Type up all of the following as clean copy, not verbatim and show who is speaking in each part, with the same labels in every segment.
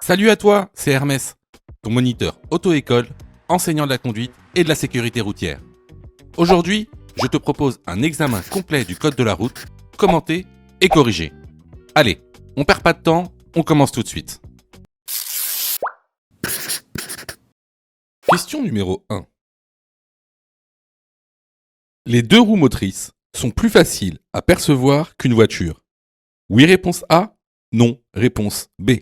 Speaker 1: Salut à toi, c'est Hermès, ton moniteur auto-école, enseignant de la conduite et de la sécurité routière. Aujourd'hui, je te propose un examen complet du code de la route, commenté et corrigé. Allez, on perd pas de temps, on commence tout de suite. Question numéro 1. Les deux roues motrices sont plus faciles à percevoir qu'une voiture. Oui, réponse A. Non, réponse B.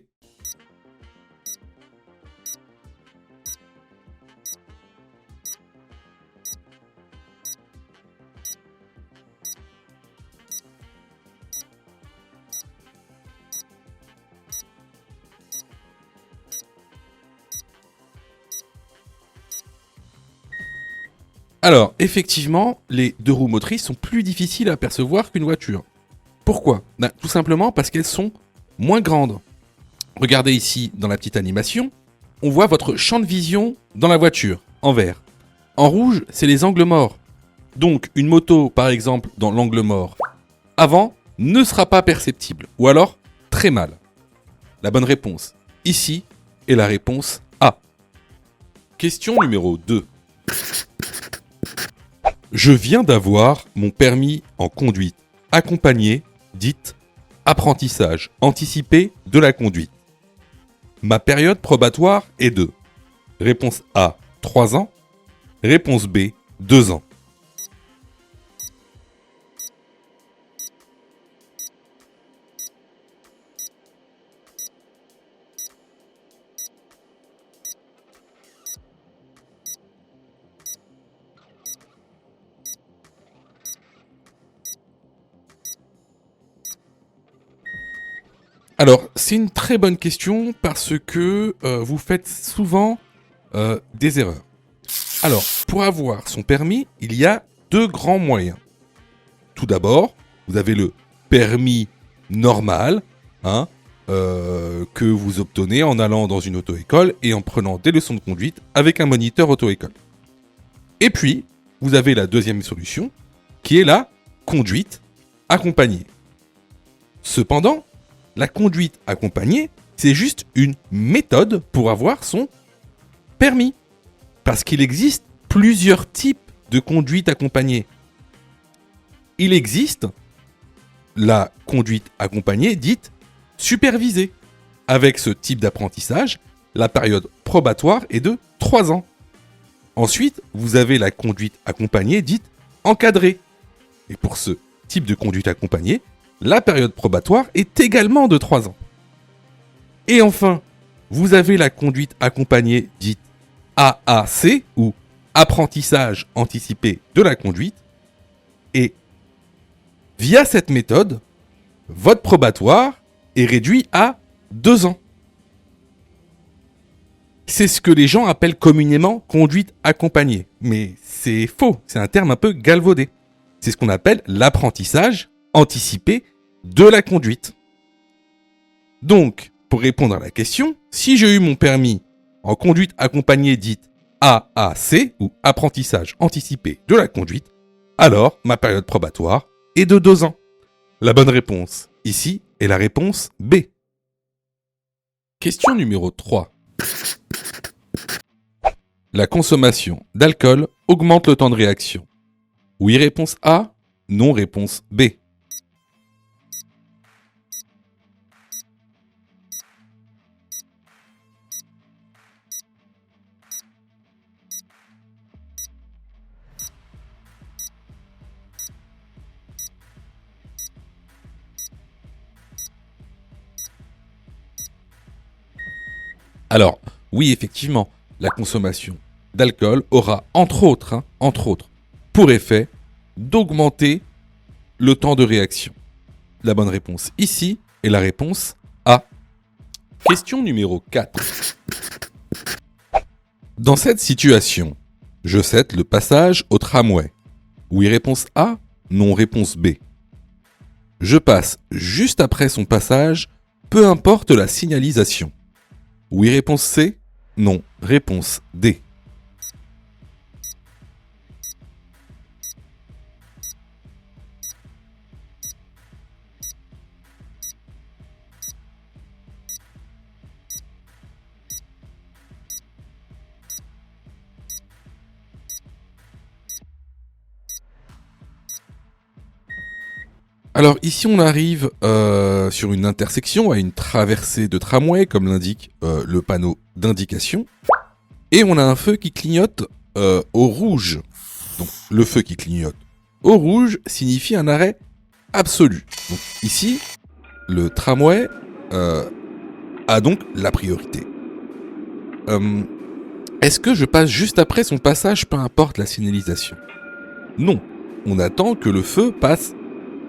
Speaker 1: Alors, effectivement, les deux roues motrices sont plus difficiles à percevoir qu'une voiture. Pourquoi ? Tout simplement parce qu'elles sont moins grandes. Regardez ici dans la petite animation, on voit votre champ de vision dans la voiture, en vert. En rouge, c'est les angles morts. Donc, une moto, par exemple, dans l'angle mort avant, ne sera pas perceptible, ou alors très mal. La bonne réponse, ici, est la réponse A. Question numéro 2. Je viens d'avoir mon permis en conduite accompagné, dite apprentissage anticipé de la conduite. Ma période probatoire est de réponse A, 3 ans, réponse B, 2 ans. Alors, c'est une très bonne question parce que vous faites souvent des erreurs. Alors, pour avoir son permis, il y a deux grands moyens. Tout d'abord, vous avez le permis normal, que vous obtenez en allant dans une auto-école et en prenant des leçons de conduite avec un moniteur auto-école. Et puis, vous avez la deuxième solution, qui est la conduite accompagnée. Cependant, la conduite accompagnée, c'est juste une méthode pour avoir son permis. Parce qu'il existe plusieurs types de conduite accompagnée. Il existe la conduite accompagnée dite supervisée. Avec ce type d'apprentissage, la période probatoire est de 3 ans. Ensuite, vous avez la conduite accompagnée dite encadrée. Et pour ce type de conduite accompagnée, la période probatoire est également de 3 ans. Et enfin, vous avez la conduite accompagnée dite AAC ou apprentissage anticipé de la conduite. Et via cette méthode, votre probatoire est réduit à 2 ans. C'est ce que les gens appellent communément conduite accompagnée. Mais c'est faux, c'est un terme un peu galvaudé. C'est ce qu'on appelle l'apprentissage anticipé de la conduite. Donc, pour répondre à la question, si j'ai eu mon permis en conduite accompagnée dite AAC ou apprentissage anticipé de la conduite, alors ma période probatoire est de 2 ans. La bonne réponse ici est la réponse B. Question numéro 3. La consommation d'alcool augmente le temps de réaction. Oui, réponse A. Non, réponse B. Alors, oui, effectivement, la consommation d'alcool aura, entre autres, pour effet d'augmenter le temps de réaction. La bonne réponse ici est la réponse A. Question numéro 4. Dans cette situation, je cède le passage au tramway. Oui, réponse A. Non, réponse B. Je passe juste après son passage, peu importe la signalisation. Oui, réponse C. Non, réponse D. Alors ici on arrive sur une intersection, à une traversée de tramway, comme l'indique le panneau d'indication. Et on a un feu qui clignote au rouge. Donc le feu qui clignote au rouge signifie un arrêt absolu. Donc ici, le tramway a donc la priorité. Est-ce que je passe juste après son passage, peu importe la signalisation? Non. On attend que le feu passe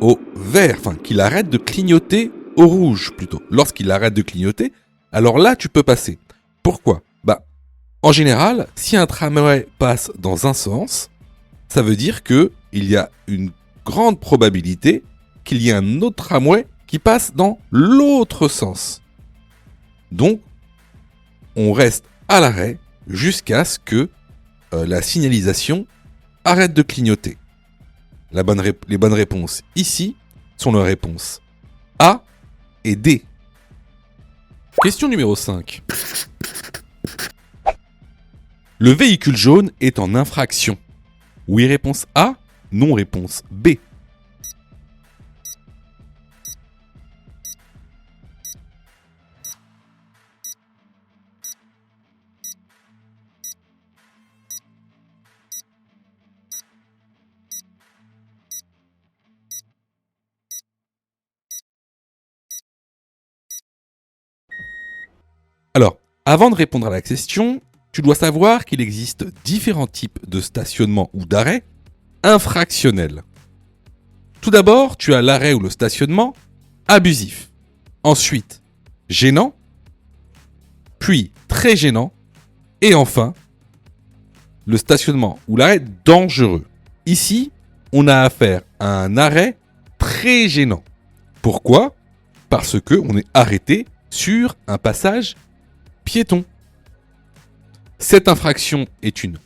Speaker 1: au vert, enfin qu'il arrête de clignoter au rouge plutôt. Lorsqu'il arrête de clignoter, alors là tu peux passer. Pourquoi? En général, si un tramway passe dans un sens, ça veut dire que il y a une grande probabilité qu'il y ait un autre tramway qui passe dans l'autre sens. Donc, on reste à l'arrêt jusqu'à ce que la signalisation arrête de clignoter. Les bonnes réponses ici sont les réponses A et D. Question numéro 5. Le véhicule jaune est en infraction. Oui, réponse A. Non, réponse B. Alors, avant de répondre à la question, tu dois savoir qu'il existe différents types de stationnement ou d'arrêt infractionnels. Tout d'abord, tu as l'arrêt ou le stationnement abusif. Ensuite, gênant. Puis, très gênant. Et enfin, le stationnement ou l'arrêt dangereux. Ici, on a affaire à un arrêt très gênant. Pourquoi? Parce que on est arrêté sur un passage piéton. Cette infraction est une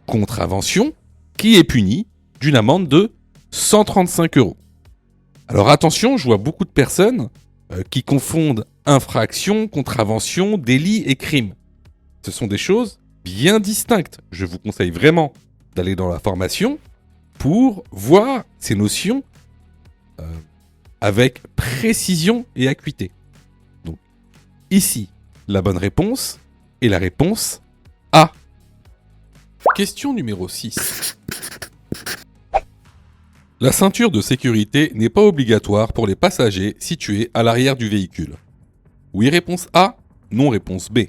Speaker 1: contravention qui est punie d'une amende de 135 €. Alors attention, je vois beaucoup de personnes qui confondent infraction, contravention, délit et crime. Ce sont des choses bien distinctes. Je vous conseille vraiment d'aller dans la formation pour voir ces notions avec précision et acuité. Donc ici, la bonne réponse est la réponse A. Question numéro 6. La ceinture de sécurité n'est pas obligatoire pour les passagers situés à l'arrière du véhicule. Oui, réponse A. Non, réponse B.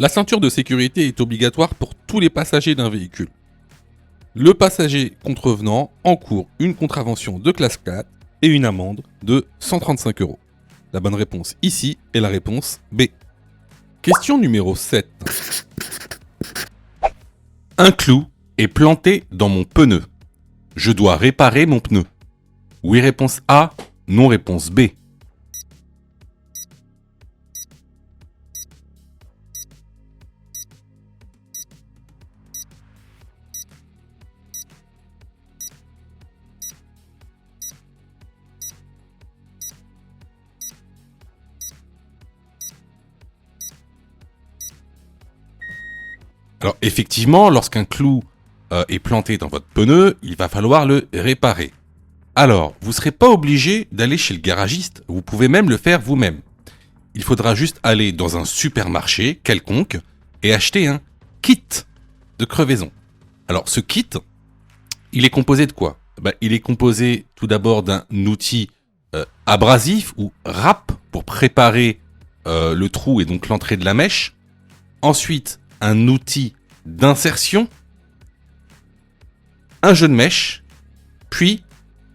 Speaker 1: La ceinture de sécurité est obligatoire pour tous les passagers d'un véhicule. Le passager contrevenant encourt une contravention de classe 4 et une amende de 135 €. La bonne réponse ici est la réponse B. Question numéro 7. Un clou est planté dans mon pneu. Je dois réparer mon pneu. Oui, réponse A. Non, réponse B. Alors effectivement, lorsqu'un clou est planté dans votre pneu, il va falloir le réparer. Alors, vous ne serez pas obligé d'aller chez le garagiste, vous pouvez même le faire vous-même. Il faudra juste aller dans un supermarché quelconque et acheter un kit de crevaison. Alors ce kit, il est composé de quoi? Il est composé tout d'abord d'un outil abrasif ou râpe pour préparer le trou et donc l'entrée de la mèche. Ensuite, un outil d'insertion, un jeu de mèche, puis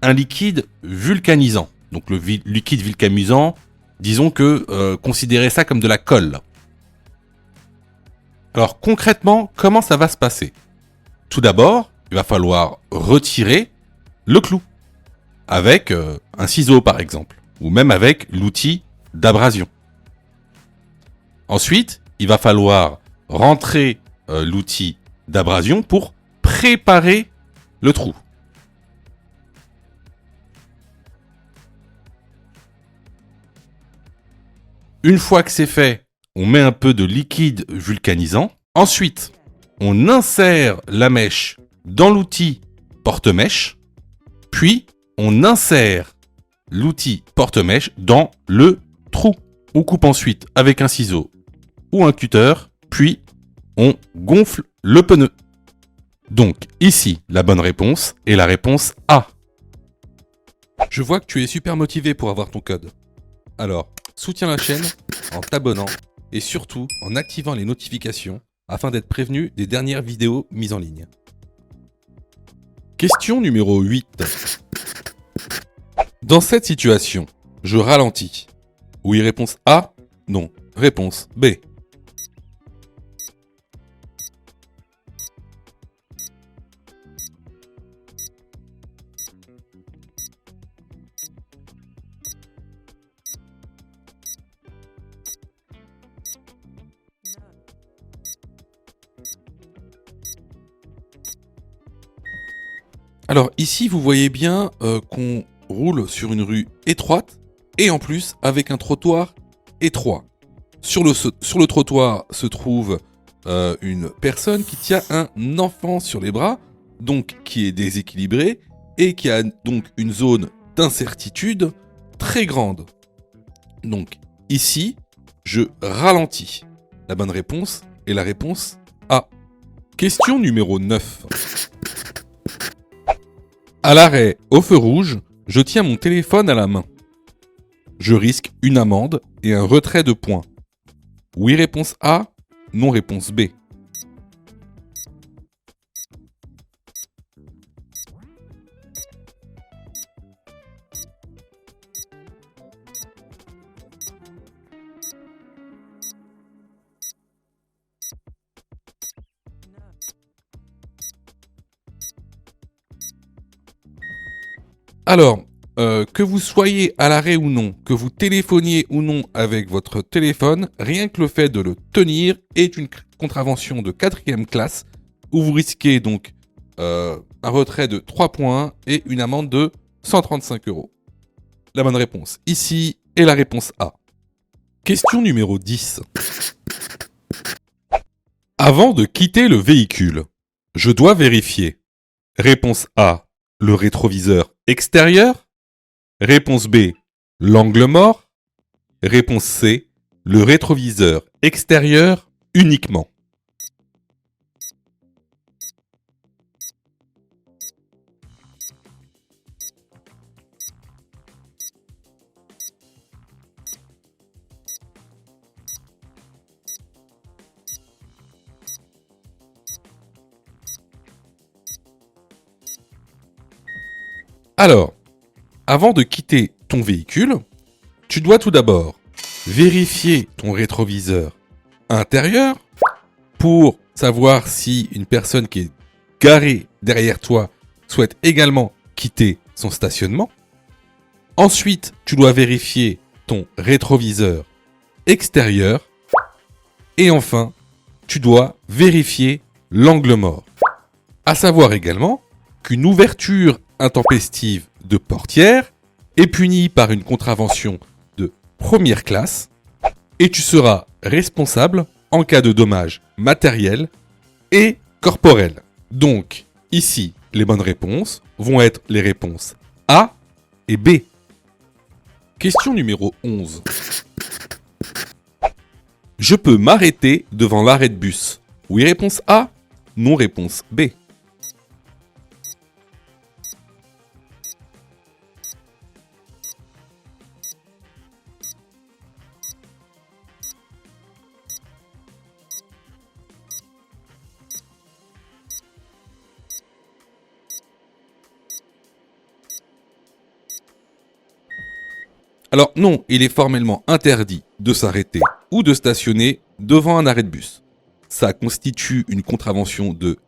Speaker 1: un liquide vulcanisant. Donc le liquide vulcanisant, disons que considérez ça comme de la colle. Alors concrètement, comment ça va se passer? Tout d'abord, il va falloir retirer le clou avec un ciseau par exemple, ou même avec l'outil d'abrasion. Ensuite, il va falloir rentrer l'outil d'abrasion pour préparer le trou. Une fois que c'est fait, on met un peu de liquide vulcanisant. Ensuite, on insère la mèche dans l'outil porte-mèche. Puis, on insère l'outil porte-mèche dans le trou. On coupe ensuite avec un ciseau ou un cutter. Puis, on gonfle le pneu. Donc, ici, la bonne réponse est la réponse A. Je vois que tu es super motivé pour avoir ton code. Alors, soutiens la chaîne en t'abonnant et surtout en activant les notifications afin d'être prévenu des dernières vidéos mises en ligne. Question numéro 8. Dans cette situation, je ralentis. Oui, réponse A. Non. Réponse B. Alors ici, vous voyez bien qu'on roule sur une rue étroite et en plus avec un trottoir étroit. Sur le trottoir se trouve une personne qui tient un enfant sur les bras, donc qui est déséquilibré et qui a donc une zone d'incertitude très grande. Donc ici, je ralentis. La bonne réponse est la réponse A. Question numéro 9. À l'arrêt, au feu rouge, je tiens mon téléphone à la main. Je risque une amende et un retrait de points. Oui, réponse A. Non, réponse B. Alors, que vous soyez à l'arrêt ou non, que vous téléphoniez ou non avec votre téléphone, rien que le fait de le tenir est une contravention de 4e classe où vous risquez donc un retrait de 3 points et une amende de 135 €. La bonne réponse ici est la réponse A. Question numéro 10. Avant de quitter le véhicule, je dois vérifier. Réponse A, le rétroviseur extérieur. Réponse B, l'angle mort. Réponse C, le rétroviseur extérieur uniquement. Alors, avant de quitter ton véhicule, tu dois tout d'abord vérifier ton rétroviseur intérieur pour savoir si une personne qui est garée derrière toi souhaite également quitter son stationnement. Ensuite, tu dois vérifier ton rétroviseur extérieur. Et enfin, tu dois vérifier l'angle mort. À savoir également qu'une ouverture intempestive de portière est punie par une contravention de 1re classe et tu seras responsable en cas de dommages matériels et corporels. Donc, ici, les bonnes réponses vont être les réponses A et B. Question numéro 11. Je peux m'arrêter devant l'arrêt de bus. Oui, réponse A. Non, réponse B. Alors non, il est formellement interdit de s'arrêter ou de stationner devant un arrêt de bus. Ça constitue une contravention de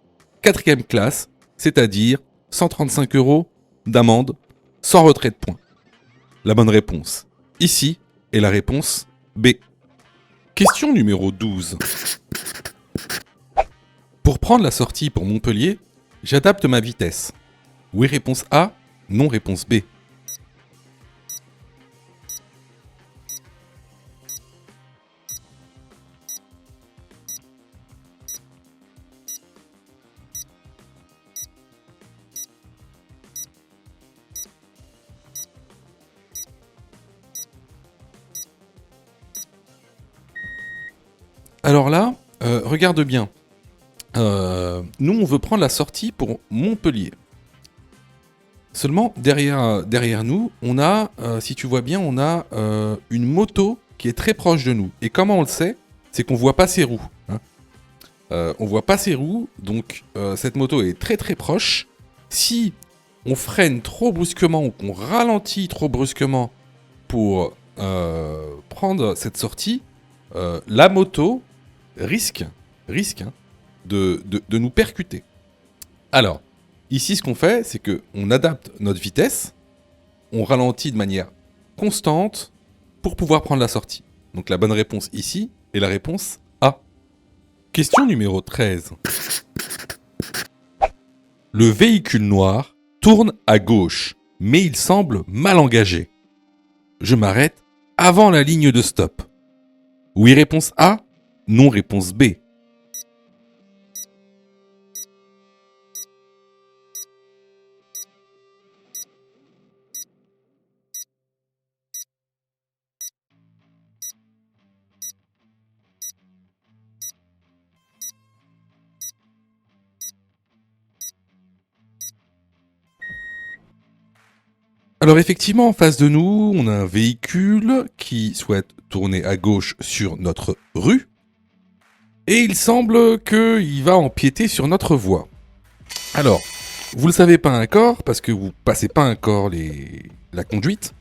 Speaker 1: 4e classe, c'est-à-dire 135 € d'amende sans retrait de points. La bonne réponse ici est la réponse B. Question numéro 12. prendre la sortie pour Montpellier, j'adapte ma vitesse. Oui, réponse A. Non, réponse B. Alors là, regarde bien. Nous, on veut prendre la sortie pour Montpellier. Seulement, derrière nous, on a, si tu vois bien, on a une moto qui est très proche de nous. Et comment on le sait? C'est qu'on voit pas ses roues. Hein. On voit pas ses roues, donc cette moto est très très proche. Si on freine trop brusquement ou qu'on ralentit trop brusquement pour prendre cette sortie, la moto risque hein, de nous percuter. Alors, ici, ce qu'on fait, c'est qu'on adapte notre vitesse, on ralentit de manière constante pour pouvoir prendre la sortie. Donc la bonne réponse ici est la réponse A. Question numéro 13. Le véhicule noir tourne à gauche, mais il semble mal engagé. Je m'arrête avant la ligne de stop. Oui, réponse A. Non, réponse B. Alors effectivement, en face de nous, on a un véhicule qui souhaite tourner à gauche sur notre rue. Et il semble qu'il va empiéter sur notre voie. Alors, vous le savez pas encore, parce que vous passez pas encore la conduite.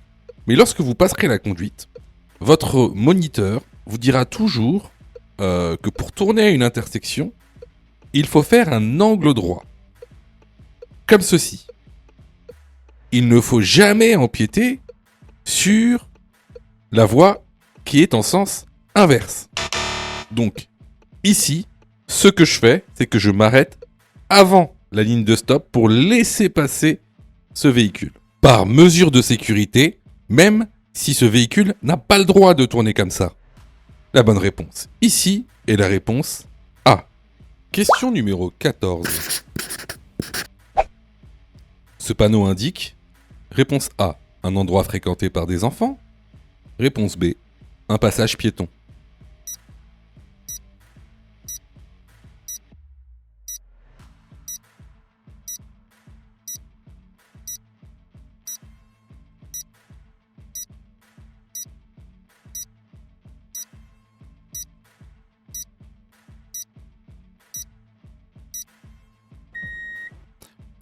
Speaker 1: Mais lorsque vous passerez la conduite, votre moniteur vous dira toujours que pour tourner à une intersection, il faut faire un angle droit. Comme ceci. Il ne faut jamais empiéter sur la voie qui est en sens inverse. Donc, ici, ce que je fais, c'est que je m'arrête avant la ligne de stop pour laisser passer ce véhicule. Par mesure de sécurité, même si ce véhicule n'a pas le droit de tourner comme ça. La bonne réponse ici est la réponse A. Question numéro 14. Ce panneau indique réponse A, un endroit fréquenté par des enfants. Réponse B, un passage piéton.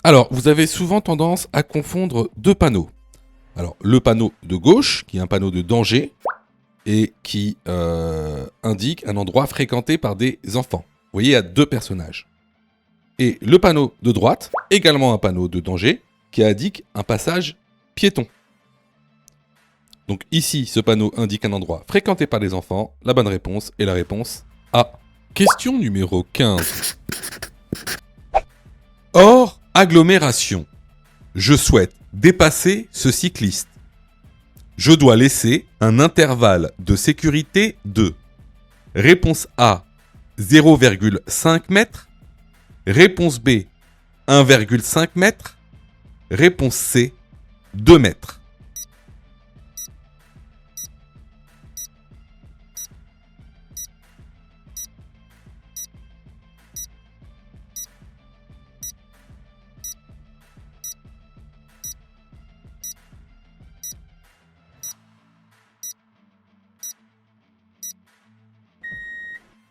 Speaker 1: Alors, vous avez souvent tendance à confondre deux panneaux. Alors, le panneau de gauche, qui est un panneau de danger, et qui indique un endroit fréquenté par des enfants. Vous voyez, il y a deux personnages. Et le panneau de droite, également un panneau de danger, qui indique un passage piéton. Donc ici, ce panneau indique un endroit fréquenté par des enfants. La bonne réponse est la réponse A. Question numéro 15. Hors agglomération. Je souhaite dépasser ce cycliste. Je dois laisser un intervalle de sécurité de réponse A 0,5 m, réponse B 1,5 m, réponse C 2 mètres.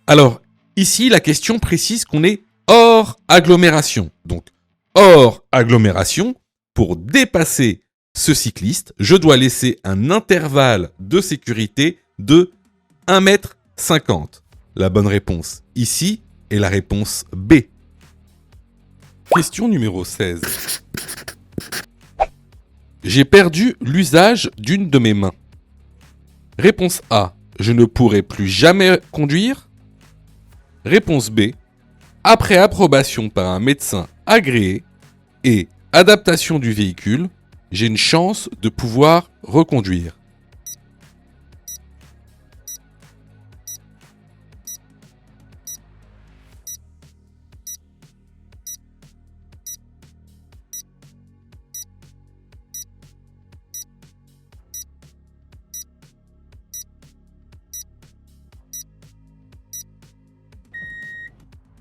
Speaker 1: Alors, ici, la question précise qu'on est hors agglomération. Donc, hors agglomération, pour dépasser ce cycliste, je dois laisser un intervalle de sécurité de 1,50 m. La bonne réponse ici est la réponse B. Question numéro 16. J'ai perdu l'usage d'une de mes mains. Réponse A. Je ne pourrai plus jamais conduire. Réponse B. Après approbation par un médecin agréé et adaptation du véhicule, j'ai une chance de pouvoir reconduire.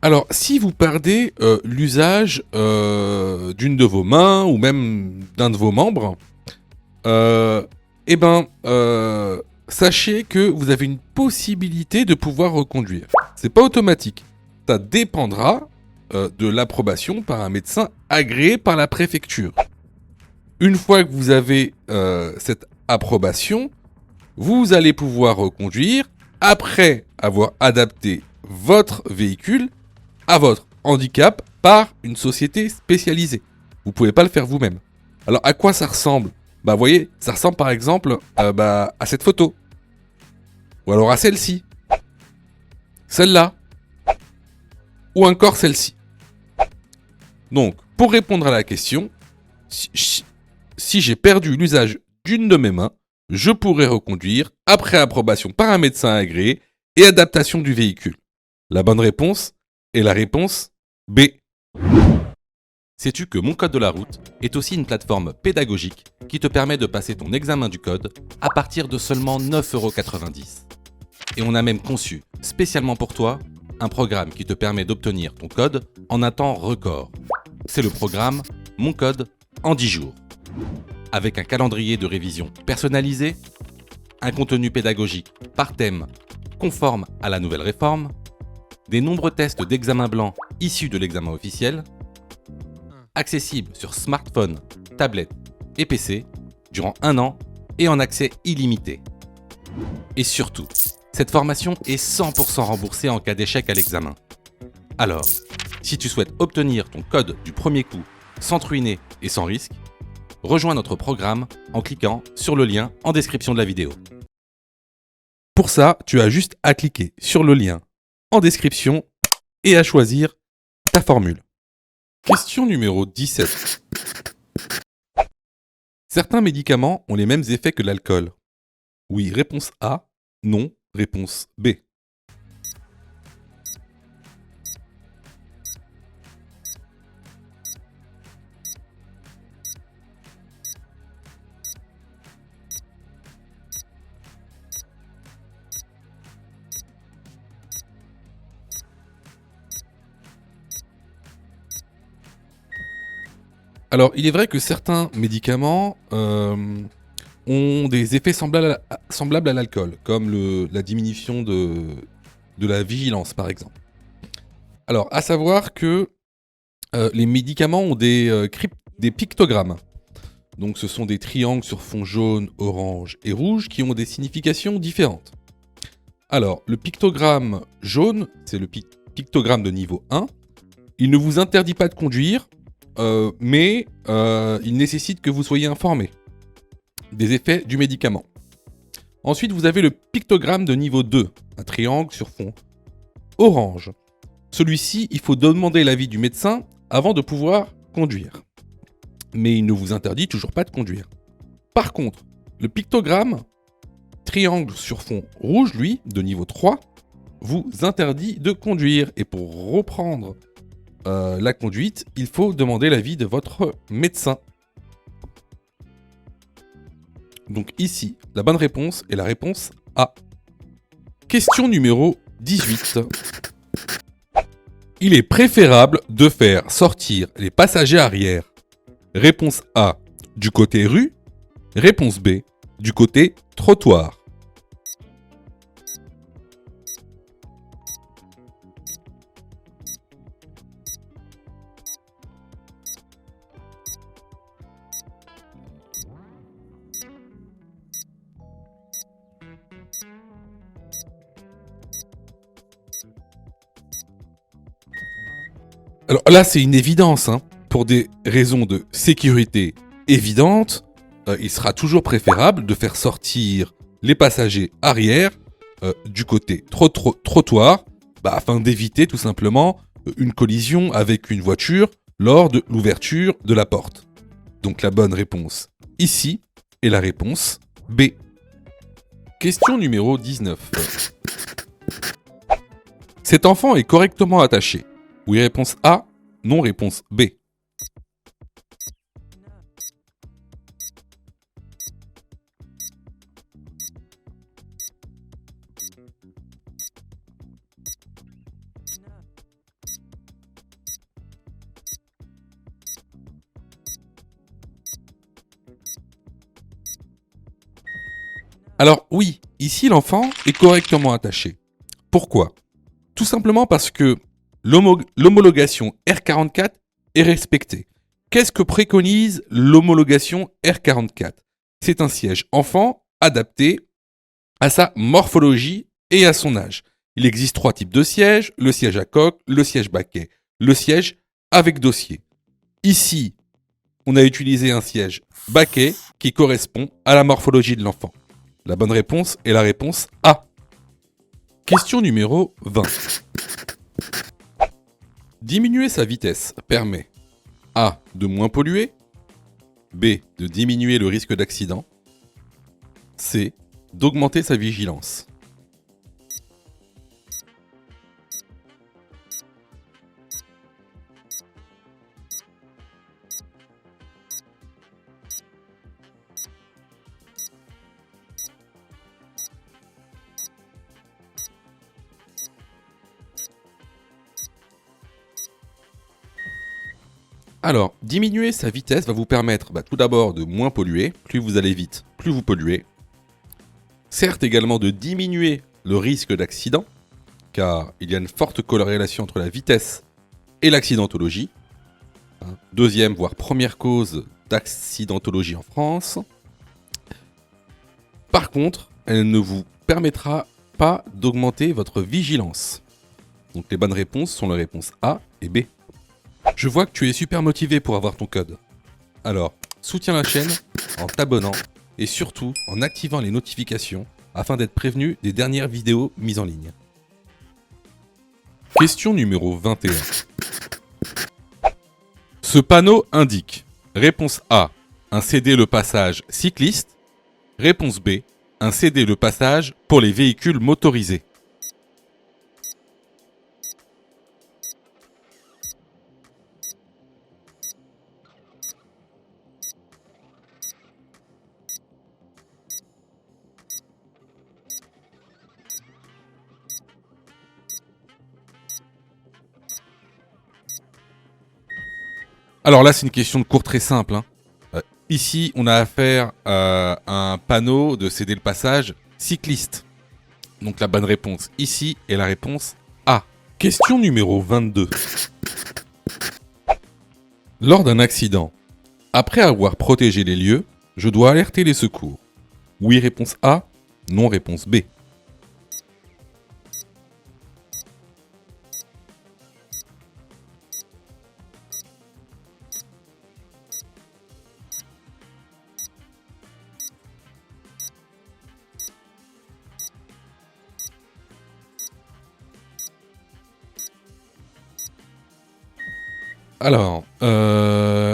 Speaker 1: Alors, si vous perdez l'usage d'une de vos mains ou même d'un de vos membres, euh, sachez que vous avez une possibilité de pouvoir reconduire. C'est pas automatique. Ça dépendra de l'approbation par un médecin agréé par la préfecture. Une fois que vous avez cette approbation, vous allez pouvoir reconduire après avoir adapté votre véhicule à votre handicap par une société spécialisée. Vous pouvez pas le faire vous-même. Alors à quoi ça ressemble ? Bah vous voyez, ça ressemble par exemple à cette photo. Ou alors à celle-ci. Celle-là. Ou encore celle-ci. Donc, pour répondre à la question, si j'ai perdu l'usage d'une de mes mains, je pourrais reconduire après approbation par un médecin agréé et adaptation du véhicule. La bonne réponse est la réponse B. Sais-tu que Mon Code de la route est aussi une plateforme pédagogique qui te permet de passer ton examen du code à partir de seulement 9,90 €. Et on a même conçu, spécialement pour toi, un programme qui te permet d'obtenir ton code en un temps record. C'est le programme Mon Code en 10 jours. Avec un calendrier de révision personnalisé, un contenu pédagogique par thème conforme à la nouvelle réforme, des nombreux tests d'examen blanc issus de l'examen officiel, accessibles sur smartphone, tablette et PC durant 1 an et en accès illimité. Et surtout, cette formation est 100% remboursée en cas d'échec à l'examen. Alors, si tu souhaites obtenir ton code du premier coup sans te ruiner et sans risque, rejoins notre programme en cliquant sur le lien en description de la vidéo. Pour ça, tu as juste à cliquer sur le lien en description et à choisir ta formule. Question numéro 17. Certains médicaments ont les mêmes effets que l'alcool. Oui, réponse A. Non, réponse B. Alors, il est vrai que certains médicaments ont des effets semblables à l'alcool, comme la diminution de la vigilance, par exemple. Alors, à savoir que les médicaments ont des pictogrammes. Donc, ce sont des triangles sur fond jaune, orange et rouge qui ont des significations différentes. Alors, le pictogramme jaune, c'est le pictogramme de niveau 1. Il ne vous interdit pas de conduire, mais il nécessite que vous soyez informé des effets du médicament. Ensuite, vous avez le pictogramme de niveau 2, un triangle sur fond orange. Celui-ci, il faut demander l'avis du médecin avant de pouvoir conduire. Mais il ne vous interdit toujours pas de conduire. Par contre, le pictogramme triangle sur fond rouge, lui, de niveau 3, vous interdit de conduire. Et pour reprendre la conduite, il faut demander l'avis de votre médecin. Donc ici, la bonne réponse est la réponse A. Question numéro 18. Il est préférable de faire sortir les passagers arrière. Réponse A, du côté rue. Réponse B, du côté trottoir. Alors là, c'est une évidence, hein. Pour des raisons de sécurité évidentes, il sera toujours préférable de faire sortir les passagers arrière du côté trottoir, afin d'éviter tout simplement une collision avec une voiture lors de l'ouverture de la porte. Donc la bonne réponse ici est la réponse B. Question numéro 19. Cet enfant est correctement attaché. Oui, réponse A. Non, réponse B. Alors oui, ici l'enfant est correctement attaché. Pourquoi ? Tout simplement parce que l'homologation R44 est respectée. Qu'est-ce que préconise l'homologation R44 ? C'est un siège enfant adapté à sa morphologie et à son âge. Il existe 3 types de sièges, le siège à coque, le siège baquet, le siège avec dossier. Ici, on a utilisé un siège baquet qui correspond à la morphologie de l'enfant. La bonne réponse est la réponse A. Question numéro 20. Diminuer sa vitesse permet A. De moins polluer, B. De diminuer le risque d'accident, C. D'augmenter sa vigilance. Alors, diminuer sa vitesse va vous permettre tout d'abord de moins polluer. Plus vous allez vite, plus vous polluez. Certes également de diminuer le risque d'accident, car il y a une forte corrélation entre la vitesse et l'accidentologie. Deuxième, voire première cause d'accidentologie en France. Par contre, elle ne vous permettra pas d'augmenter votre vigilance. Donc les bonnes réponses sont les réponses A et B. Je vois que tu es super motivé pour avoir ton code. Alors, soutiens la chaîne en t'abonnant et surtout en activant les notifications afin d'être prévenu des dernières vidéos mises en ligne. Question numéro 21. Ce panneau indique réponse A, un céder le passage cycliste. Réponse B, un céder le passage pour les véhicules motorisés. Alors là, c'est une question de cours très simple. Ici, on a affaire à un panneau de céder le passage cycliste. Donc la bonne réponse ici est la réponse A. Question numéro 22. Lors d'un accident, après avoir protégé les lieux, je dois alerter les secours. Oui, réponse A. Non, réponse B. Alors,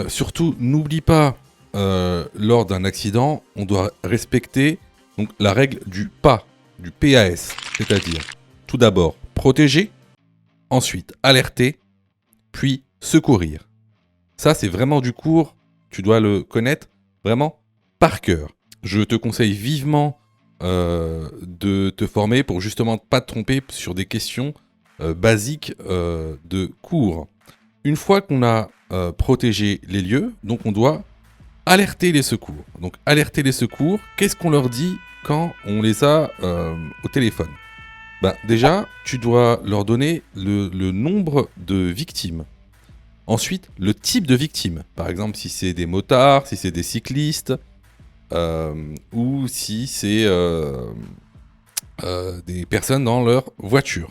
Speaker 1: surtout, n'oublie pas, lors d'un accident, on doit respecter donc, la règle du PAS, du PAS, c'est-à-dire, tout d'abord, protéger, ensuite, alerter, puis secourir. Ça, c'est vraiment du cours, tu dois le connaître vraiment par cœur. Je te conseille vivement de te former pour justement pas te tromper sur des questions basiques de cours. Une fois qu'on a protégé les lieux, donc on doit alerter les secours. Donc alerter les secours, qu'est-ce qu'on leur dit quand on les a au téléphone ? Déjà, tu dois leur donner le nombre de victimes. Ensuite, le type de victime. Par exemple, si c'est des motards, si c'est des cyclistes, ou si c'est des personnes dans leur voiture.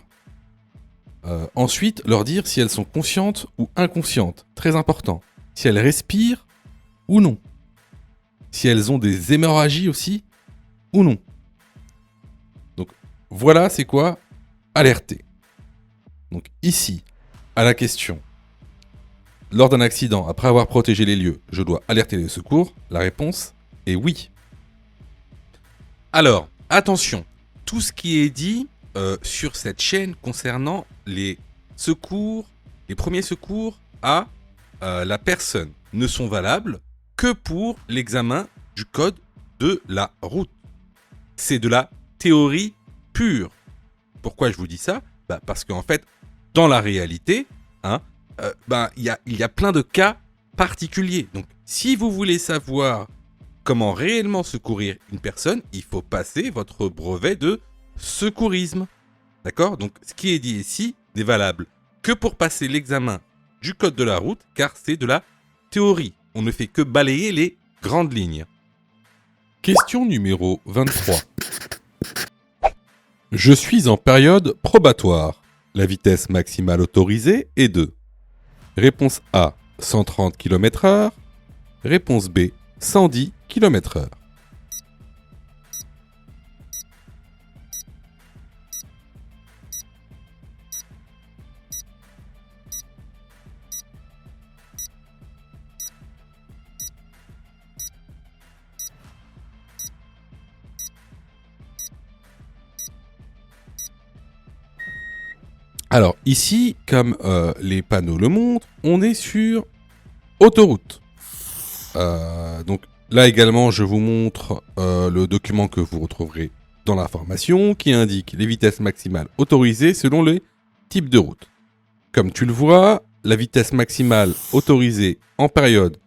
Speaker 1: Ensuite, leur dire si elles sont conscientes ou inconscientes. Très important. Si elles respirent ou non. Si elles ont des hémorragies aussi ou non. Donc voilà, c'est quoi alerter. Donc ici, à la question, lors d'un accident, après avoir protégé les lieux, je dois alerter les secours? La réponse est oui. Alors, attention, tout ce qui est dit sur cette chaîne concernant les secours, les premiers secours à la personne ne sont valables que pour l'examen du code de la route. C'est de la théorie pure. Pourquoi je vous dis ça? Parce qu'en fait, dans la réalité, il y a plein de cas particuliers. Donc, si vous voulez savoir comment réellement secourir une personne, il faut passer votre brevet de secourisme. D'accord? Donc, ce qui est dit ici n'est valable que pour passer l'examen du code de la route, car c'est de la théorie. On ne fait que balayer les grandes lignes. Question numéro 23. Je suis en période probatoire. La vitesse maximale autorisée est de... Réponse A, 130 km/h. Réponse B, 110 km/h. Alors ici, comme les panneaux le montrent, on est sur autoroute. Donc là également, je vous montre le document que vous retrouverez dans l'information qui indique les vitesses maximales autorisées selon les types de route. Comme tu le vois, la vitesse maximale autorisée en période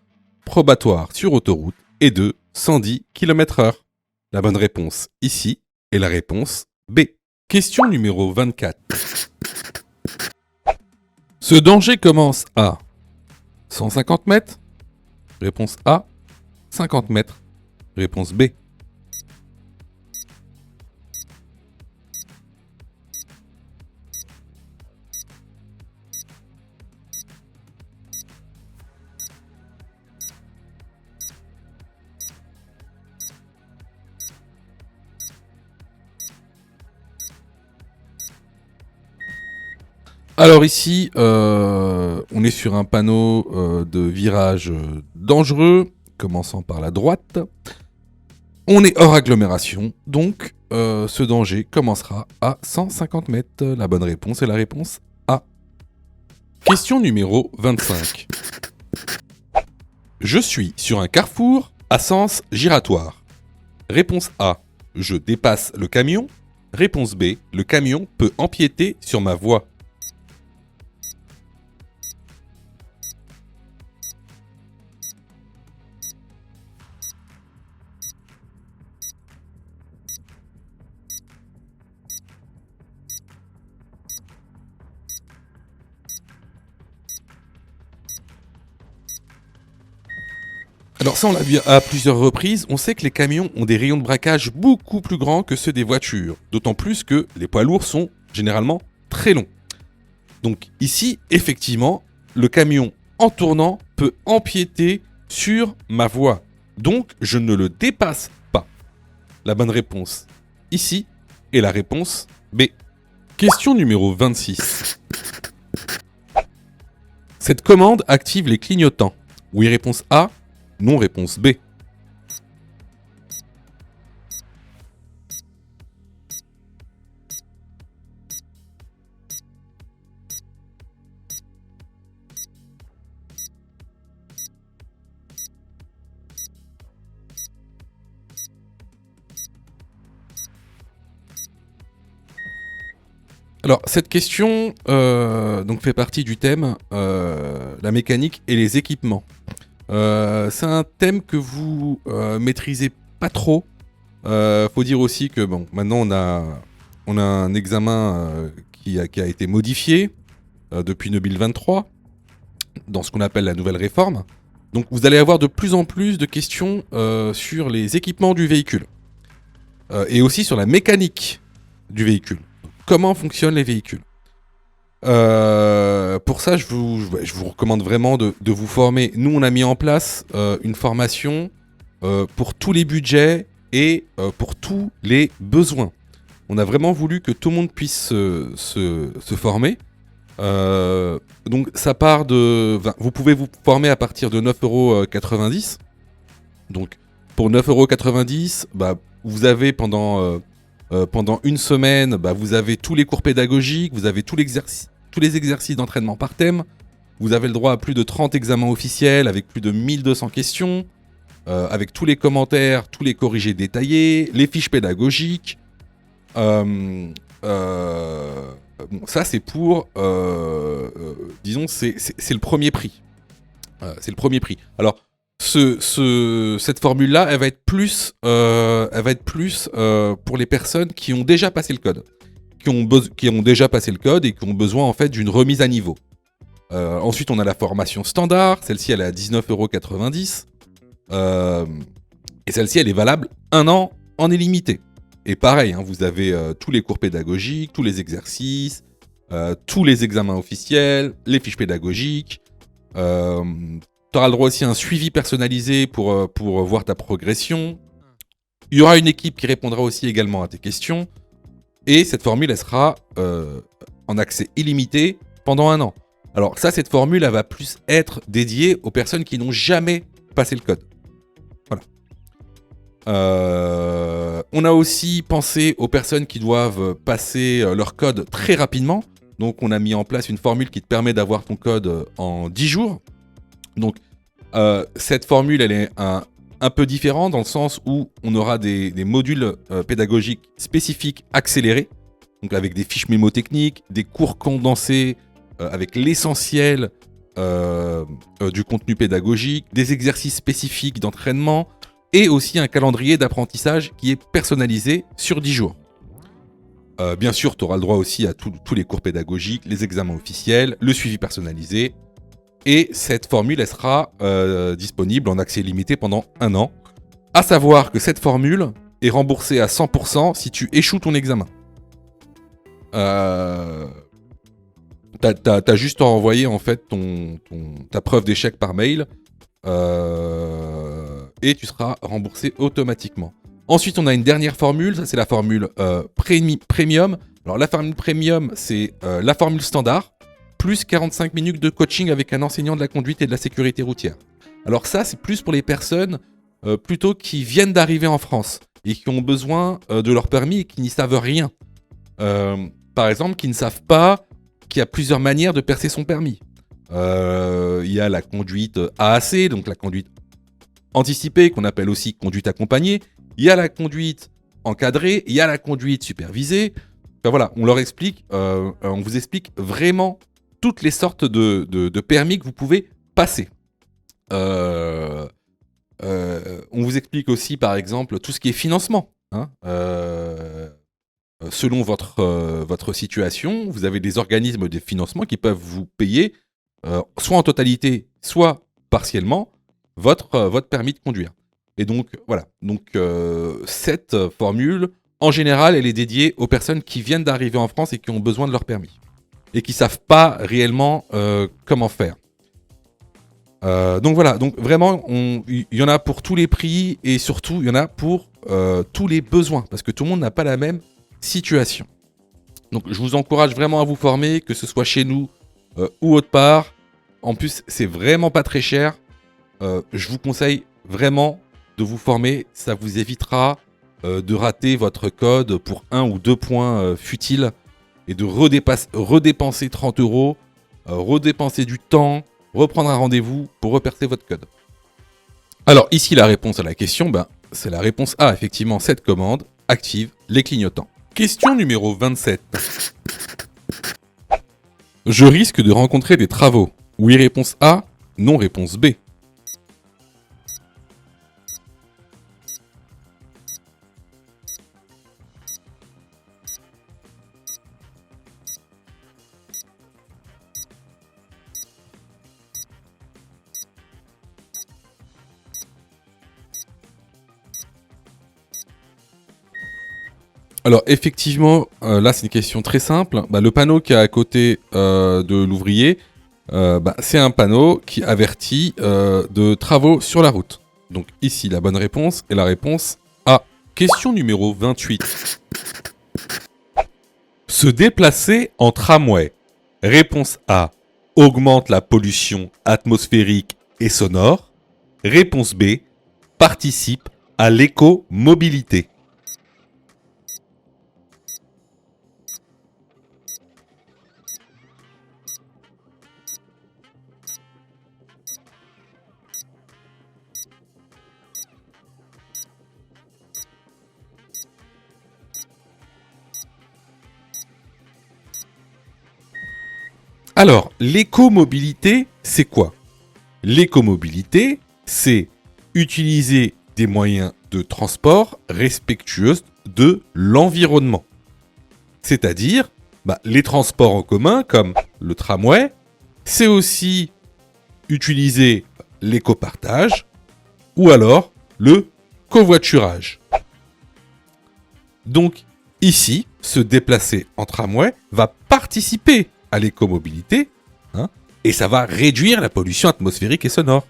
Speaker 1: probatoire sur autoroute est de 110 km/h. La bonne réponse ici est la réponse B. Question numéro 24. Ce danger commence à 150 mètres. Réponse A, 50 mètres. Réponse B. Alors ici, on est sur un panneau de virage dangereux, commençant par la droite. On est hors agglomération, donc ce danger commencera à 150 mètres. La bonne réponse est la réponse A. Question numéro 25. Je suis sur un carrefour à sens giratoire. Réponse A, je dépasse le camion. Réponse B, le camion peut empiéter sur ma voie. Alors ça, on l'a vu à plusieurs reprises, on sait que les camions ont des rayons de braquage beaucoup plus grands que ceux des voitures, d'autant plus que les poids lourds sont généralement très longs. Donc ici, effectivement, le camion en tournant peut empiéter sur ma voie, donc je ne le dépasse pas. La bonne réponse ici est la réponse B. Question numéro 26. Cette commande active les clignotants. Oui, réponse A. Non, réponse B. Alors, cette question donc fait partie du thème la mécanique et les équipements. C'est un thème que vous maîtrisez pas trop. Faut dire aussi que bon, maintenant on a un examen qui a été modifié depuis 2023 dans ce qu'on appelle la nouvelle réforme. Donc vous allez avoir de plus en plus de questions sur les équipements du véhicule et aussi sur la mécanique du véhicule. Comment fonctionnent les véhicules. Pour ça, je vous recommande vraiment de vous former. Nous, on a mis en place une formation pour tous les budgets et pour tous les besoins. On a vraiment voulu que tout le monde puisse se former. Donc ça part de... Enfin, vous pouvez vous former à partir de 9,90 €. Donc pour 9,90 €, bah, vous avez pendant une semaine, bah, vous avez tous les cours pédagogiques, vous avez tous les exercices d'entraînement par thème, vous avez le droit à plus de 30 examens officiels avec plus de 1200 questions, avec tous les commentaires, tous les corrigés détaillés, les fiches pédagogiques. Bon, ça c'est pour, disons, c'est le premier prix. C'est le premier prix. Alors, cette formule-là, elle va être plus pour les personnes qui ont déjà passé le code, qui ont déjà passé le code et qui ont besoin en fait d'une remise à niveau. Ensuite, on a la formation standard. Celle-ci, elle est à 19,90 €. Et celle-ci, elle est valable 1 an en illimité. Et pareil, hein, vous avez tous les cours pédagogiques, tous les exercices, tous les examens officiels, les fiches pédagogiques. Tu auras le droit aussi à un suivi personnalisé pour voir ta progression. Il y aura une équipe qui répondra aussi également à tes questions. Et cette formule, elle sera en accès illimité pendant 1 an. Alors ça, cette formule, elle va plus être dédiée aux personnes qui n'ont jamais passé le code. Voilà. On a aussi pensé aux personnes qui doivent passer leur code très rapidement. Donc on a mis en place une formule qui te permet d'avoir ton code en 10 jours. Donc cette formule, elle est un peu différente dans le sens où on aura des modules pédagogiques spécifiques accélérés. Donc avec des fiches mémotechniques, des cours condensés avec l'essentiel du contenu pédagogique, des exercices spécifiques d'entraînement, et aussi un calendrier d'apprentissage qui est personnalisé sur 10 jours. Bien sûr, tu auras le droit aussi à tous les cours pédagogiques, les examens officiels, le suivi personnalisé. Et cette formule, elle sera disponible en accès limité pendant 1 an. À savoir que cette formule est remboursée à 100% si tu échoues ton examen. T'as juste à envoyer en fait ta preuve d'échec par mail. Et tu seras remboursé automatiquement. Ensuite, on a une dernière formule, ça c'est la formule premium. Alors la formule premium, c'est la formule standard, plus 45 minutes de coaching avec un enseignant de la conduite et de la sécurité routière. Alors ça, c'est plus pour les personnes plutôt qui viennent d'arriver en France et qui ont besoin de leur permis et qui n'y savent rien. Par exemple, qui ne savent pas qu'il y a plusieurs manières de percer son permis. Il y a la conduite AAC, donc la conduite anticipée, qu'on appelle aussi conduite accompagnée. Il y a la conduite encadrée, il y a la conduite supervisée. Enfin voilà, on leur explique, on vous explique vraiment toutes les sortes de permis que vous pouvez passer. On vous explique aussi, par exemple, tout ce qui est financement. Hein, selon votre situation, vous avez des organismes de financement qui peuvent vous payer, soit en totalité, soit partiellement, votre permis de conduire. Et donc, voilà. Donc, cette formule, en général, elle est dédiée aux personnes qui viennent d'arriver en France et qui ont besoin de leur permis. Et qui ne savent pas réellement comment faire. Donc voilà, donc vraiment, il y en a pour tous les prix et surtout, il y en a pour tous les besoins. Parce que tout le monde n'a pas la même situation. Donc je vous encourage vraiment à vous former, que ce soit chez nous ou autre part. En plus, c'est vraiment pas très cher. Je vous conseille vraiment de vous former. Ça vous évitera de rater votre code pour 1 ou 2 points futiles et de redépenser 30 €, redépenser du temps, reprendre un rendez-vous pour repercer votre code. Alors ici, la réponse à la question, c'est la réponse A. Effectivement, cette commande active les clignotants. Question numéro 27. Je risque de rencontrer des travaux. Oui, réponse A. Non, réponse B. Alors effectivement, là c'est une question très simple. Le panneau qui est à côté de l'ouvrier, c'est un panneau qui avertit de travaux sur la route. Donc ici la bonne réponse est la réponse A. Question numéro 28. Se déplacer en tramway. Réponse A, augmente la pollution atmosphérique et sonore. Réponse B, participe à l'écomobilité. Alors, l'écomobilité, c'est quoi? L'écomobilité, c'est utiliser des moyens de transport respectueux de l'environnement. C'est-à-dire, les transports en commun, comme le tramway, c'est aussi utiliser l'écopartage ou alors le covoiturage. Donc, ici, se déplacer en tramway va participer à l'écomobilité, et ça va réduire la pollution atmosphérique et sonore.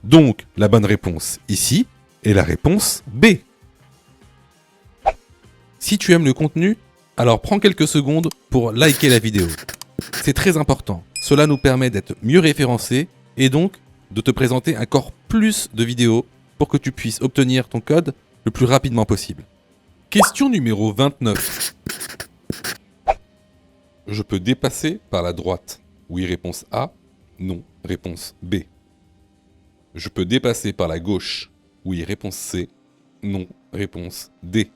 Speaker 1: Donc, la bonne réponse ici est la réponse B. Si tu aimes le contenu, alors prends quelques secondes pour liker la vidéo. C'est très important. Cela nous permet d'être mieux référencés et donc de te présenter encore plus de vidéos pour que tu puisses obtenir ton code le plus rapidement possible. Question numéro 29. Je peux dépasser par la droite. Oui, réponse A. Non, réponse B. Je peux dépasser par la gauche. Oui, réponse C. Non, réponse D.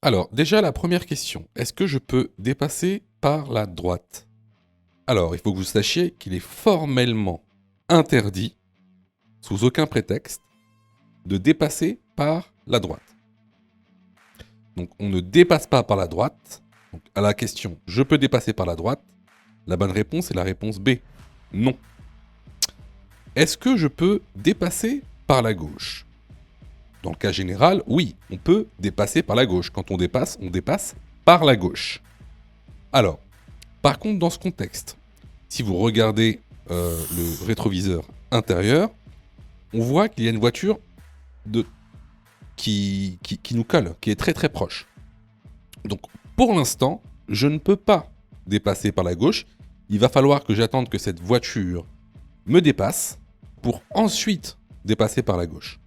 Speaker 1: Alors, déjà la première question. Est-ce que je peux dépasser par la droite? Alors, il faut que vous sachiez qu'il est formellement interdit, sous aucun prétexte, de dépasser par la droite. Donc, on ne dépasse pas par la droite. Donc, à la question « Je peux dépasser par la droite ?» la bonne réponse est la réponse B. Non. Est-ce que je peux dépasser par la gauche? Dans le cas général, oui, on peut dépasser par la gauche. Quand on dépasse par la gauche. Alors, par contre, dans ce contexte, si vous regardez le rétroviseur intérieur, on voit qu'il y a une voiture qui nous colle, qui est très très proche. Donc, pour l'instant, je ne peux pas dépasser par la gauche. Il va falloir que j'attende que cette voiture me dépasse pour ensuite dépasser par la gauche.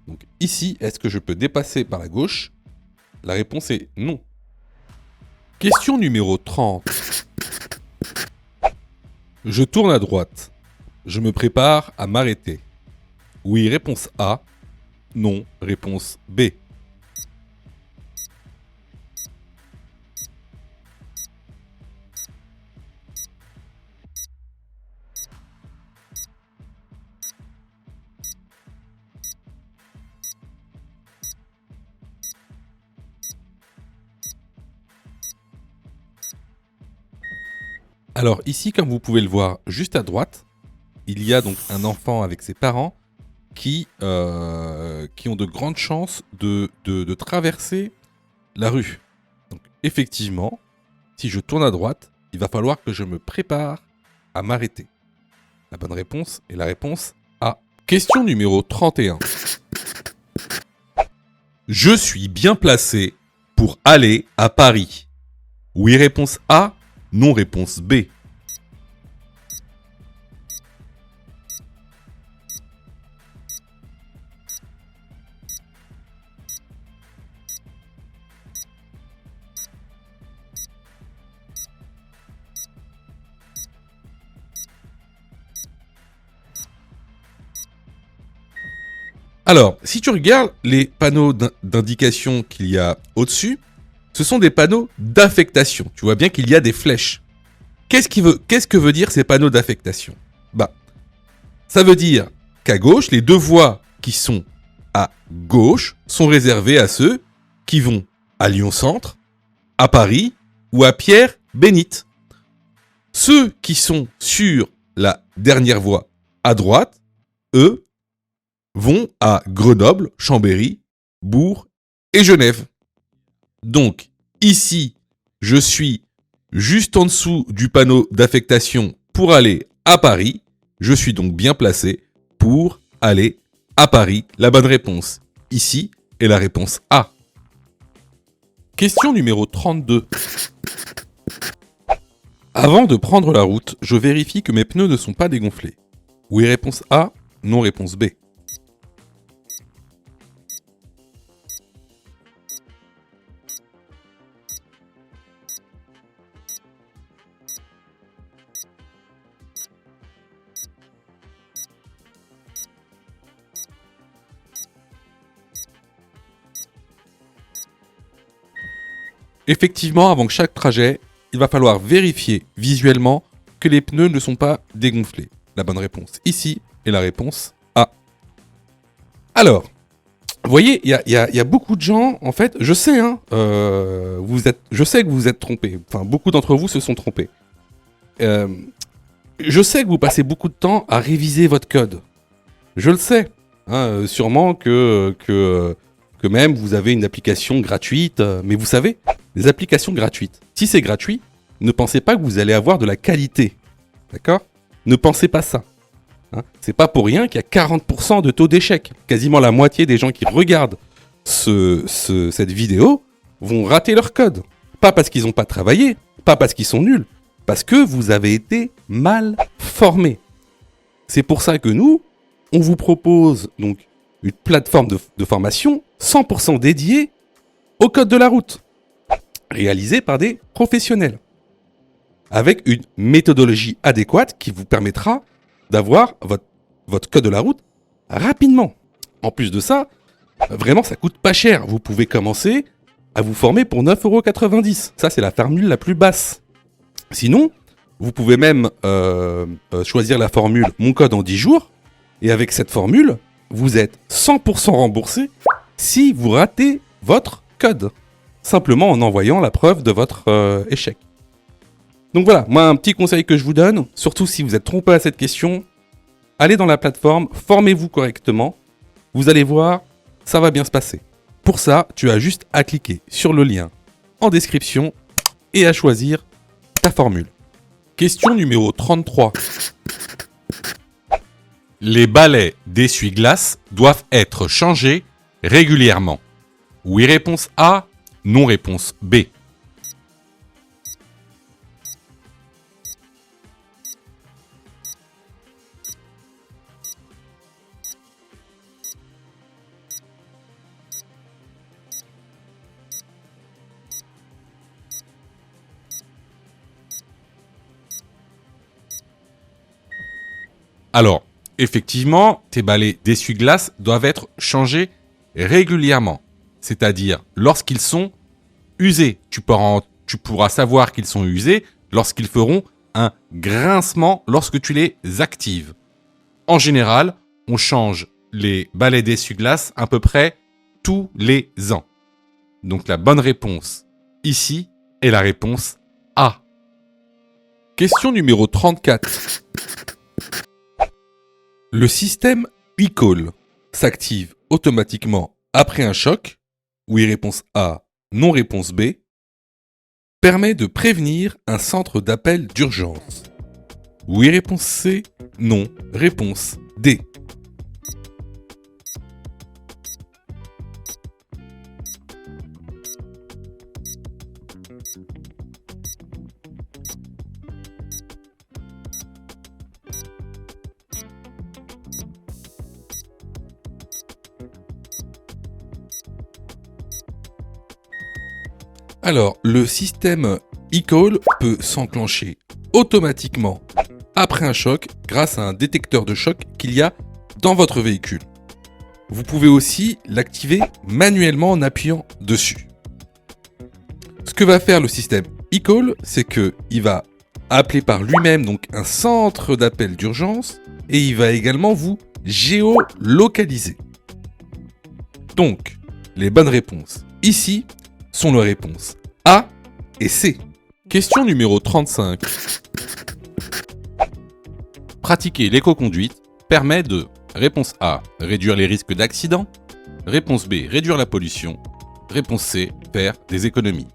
Speaker 1: Donc ici, est-ce que je peux dépasser par la gauche? La réponse est non. Question numéro 30. Je tourne à droite. Je me prépare à m'arrêter. Oui, réponse A. Non, réponse B. Alors ici, comme vous pouvez le voir juste à droite, il y a donc un enfant avec ses parents qui ont de grandes chances de traverser la rue. Donc effectivement, si je tourne à droite, il va falloir que je me prépare à m'arrêter. La bonne réponse est la réponse A. Question numéro 31. Je suis bien placé pour aller à Paris. Oui, réponse A. Non, réponse B. Alors, si tu regardes les panneaux d'indication qu'il y a au-dessus, ce sont des panneaux d'affectation. Tu vois bien qu'il y a des flèches. Qu'est-ce que veut dire ces panneaux d'affectation? Ça veut dire qu'à gauche, les deux voies qui sont à gauche sont réservées à ceux qui vont à Lyon-Centre, à Paris ou à Pierre-Bénite. Ceux qui sont sur la dernière voie à droite, eux, vont à Grenoble, Chambéry Bourg et Genève. Donc, ici, je suis juste en dessous du panneau d'affectation pour aller à Paris. Je suis donc bien placé pour aller à Paris. La bonne réponse ici est la réponse A. Question numéro 32. Avant de prendre la route, je vérifie que mes pneus ne sont pas dégonflés. Oui, réponse A, non, réponse B. Effectivement, avant chaque trajet, il va falloir vérifier visuellement que les pneus ne sont pas dégonflés. La bonne réponse ici est la réponse A. Alors, vous voyez, il y a beaucoup de gens, en fait, je sais, je sais que vous êtes trompés. Enfin, beaucoup d'entre vous se sont trompés. Je sais que vous passez beaucoup de temps à réviser votre code. Je le sais. Sûrement que même vous avez une application gratuite. Mais vous savez, les applications gratuites, si c'est gratuit, ne pensez pas que vous allez avoir de la qualité. D'accord ? Ne pensez pas ça. C'est pas pour rien qu'il y a 40% de taux d'échec. Quasiment la moitié des gens qui regardent cette vidéo vont rater leur code. Pas parce qu'ils n'ont pas travaillé, pas parce qu'ils sont nuls, parce que vous avez été mal formés. C'est pour ça que nous, on vous propose donc une plateforme de formation 100% dédiée au code de la route, réalisée par des professionnels, avec une méthodologie adéquate qui vous permettra d'avoir votre code de la route rapidement. En plus de ça, vraiment ça coûte pas cher. Vous pouvez commencer à vous former pour 9,90 €. Ça, c'est la formule la plus basse. Sinon, vous pouvez même choisir la formule Mon code en 10 jours. Et avec cette formule, vous êtes 100% remboursé si vous ratez votre code. Simplement en envoyant la preuve de votre échec. Donc voilà, moi un petit conseil que je vous donne, surtout si vous êtes trompé à cette question, allez dans la plateforme, formez-vous correctement, vous allez voir, ça va bien se passer. Pour ça, tu as juste à cliquer sur le lien en description et à choisir ta formule. Question numéro 33. Les balais d'essuie-glace doivent être changés régulièrement. Oui, réponse A, non, réponse B. Alors, effectivement, tes balais d'essuie-glace doivent être changés régulièrement. C'est-à-dire lorsqu'ils sont usés. Tu pourras savoir qu'ils sont usés lorsqu'ils feront un grincement lorsque tu les actives. En général, on change les balais d'essuie-glace à peu près tous les ans. Donc la bonne réponse ici est la réponse A. Question numéro 34. Le système e-call s'active automatiquement après un choc. Oui, réponse A, non, réponse B. Permet de prévenir un centre d'appel d'urgence. Oui, réponse C, non, réponse D. Alors, le système e-call peut s'enclencher automatiquement après un choc grâce à un détecteur de choc qu'il y a dans votre véhicule. Vous pouvez aussi l'activer manuellement en appuyant dessus. Ce que va faire le système e-call, c'est qu'il va appeler par lui-même donc un centre d'appel d'urgence et il va également vous géolocaliser. Donc, les bonnes réponses ici sont les réponses A et C. Question numéro 35. Pratiquer l'éco-conduite permet de, réponse A, réduire les risques d'accident, Réponse B, réduire la pollution. Réponse C, faire des économies.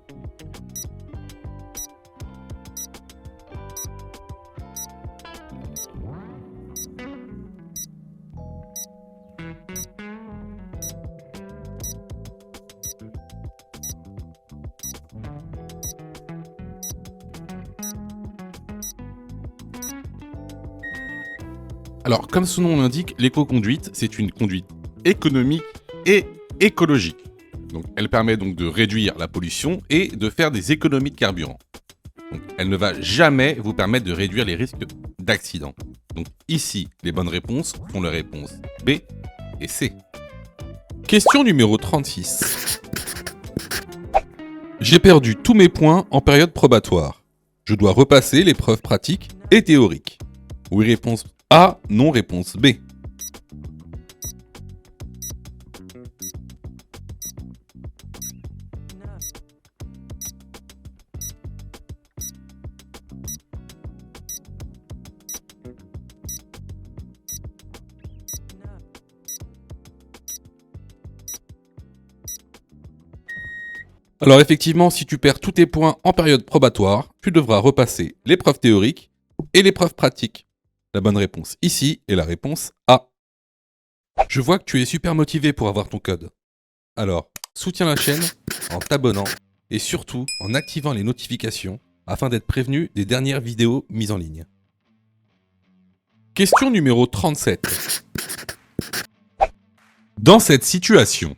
Speaker 1: Alors, comme son nom l'indique, l'éco-conduite, c'est une conduite économique et écologique. Donc, elle permet donc de réduire la pollution et de faire des économies de carburant. Donc, elle ne va jamais vous permettre de réduire les risques d'accident. Donc, ici, les bonnes réponses font les réponses B et C. Question numéro 36. J'ai perdu tous mes points en période probatoire. Je dois repasser l'épreuve pratique et théorique. Oui, réponse A, non, réponse B. Alors effectivement, si tu perds tous tes points en période probatoire, tu devras repasser l'épreuve théorique et l'épreuve pratique. La bonne réponse ici est la réponse A. Je vois que tu es super motivé pour avoir ton code. Alors, soutiens la chaîne en t'abonnant et surtout en activant les notifications afin d'être prévenu des dernières vidéos mises en ligne. Question numéro 37. Dans cette situation,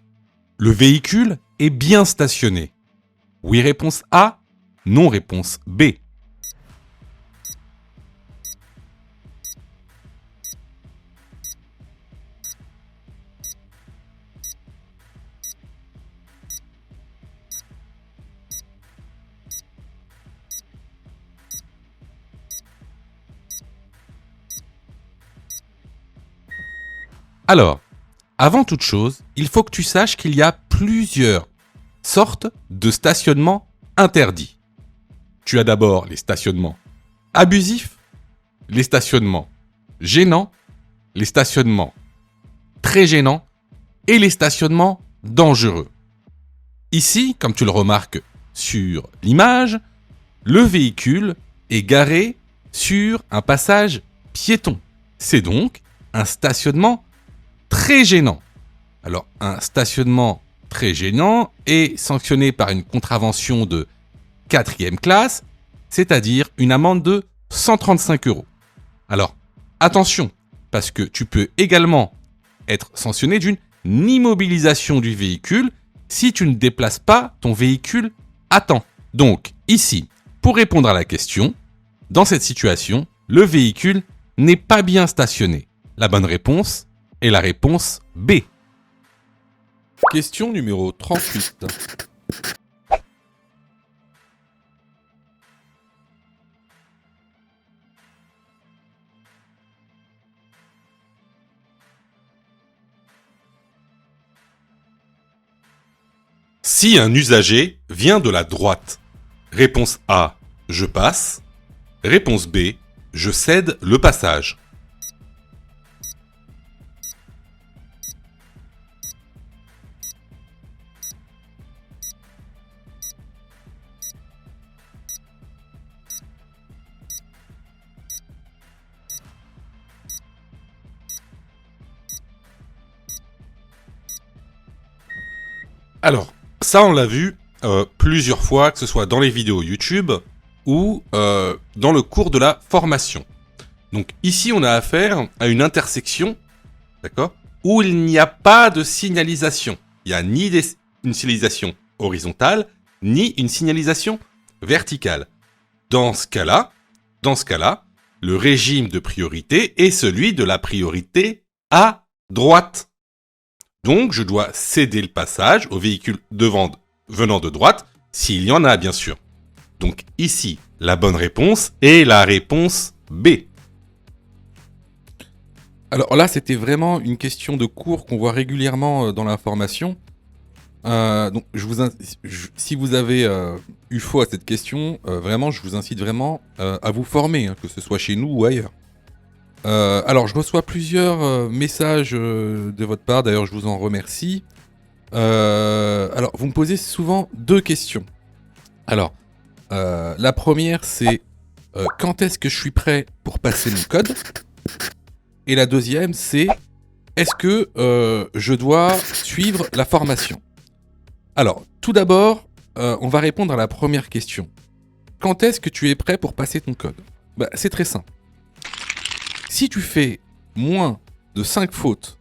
Speaker 1: le véhicule est bien stationné. Oui, réponse A. Non, réponse B. Alors, avant toute chose, il faut que tu saches qu'il y a plusieurs sortes de stationnements interdits. Tu as d'abord les stationnements abusifs, les stationnements gênants, les stationnements très gênants et les stationnements dangereux. Ici, comme tu le remarques sur l'image, le véhicule est garé sur un passage piéton. C'est donc un stationnement très gênant. Alors, un stationnement très gênant est sanctionné par une contravention de 4e classe, c'est-à-dire une amende de 135 €. Alors, attention, parce que tu peux également être sanctionné d'une immobilisation du véhicule si tu ne déplaces pas ton véhicule à temps. Donc, ici, pour répondre à la question, dans cette situation, le véhicule n'est pas bien stationné. La bonne réponse est la réponse B. Question numéro 38. Si un usager vient de la droite, réponse A, je passe. Réponse B, je cède le passage. Alors, ça on l'a vu plusieurs fois, que ce soit dans les vidéos YouTube ou dans le cours de la formation. Donc ici, on a affaire à une intersection, d'accord, où il n'y a pas de signalisation. Il n'y a ni une signalisation horizontale, ni une signalisation verticale. Dans ce cas-là, le régime de priorité est celui de la priorité à droite. Donc, je dois céder le passage au véhicule venant de droite, s'il y en a, bien sûr. Donc, ici, la bonne réponse est la réponse B. Alors là, c'était vraiment une question de cours qu'on voit régulièrement dans la formation. Donc, si vous avez eu faux à cette question, vraiment, je vous incite vraiment à vous former, hein, que ce soit chez nous ou ailleurs. Alors, je reçois plusieurs messages de votre part, d'ailleurs je vous en remercie. Alors, vous me posez souvent deux questions. Alors, la première, c'est quand est-ce que je suis prêt pour passer mon code? Et la deuxième, c'est est-ce que je dois suivre la formation? Alors, tout d'abord, on va répondre à la première question. Quand est-ce que tu es prêt pour passer ton code? Bah, c'est très simple. Si tu fais moins de 5 fautes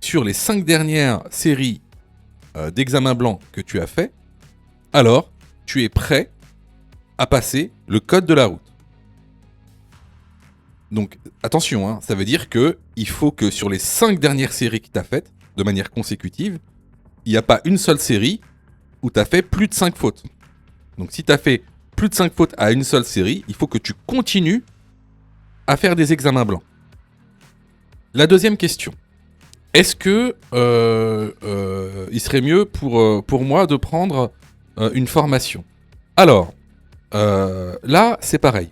Speaker 1: sur les 5 dernières séries d'examens blancs que tu as fait, alors tu es prêt à passer le code de la route. Donc attention, hein, ça veut dire que il faut que sur les 5 dernières séries que tu as faites, de manière consécutive, il n'y a pas une seule série où tu as fait plus de 5 fautes. Donc si tu as fait plus de 5 fautes à une seule série, il faut que tu continues à faire des examens blancs. La deuxième question. Est-ce que il serait mieux pour moi de prendre une formation? Alors, là, c'est pareil.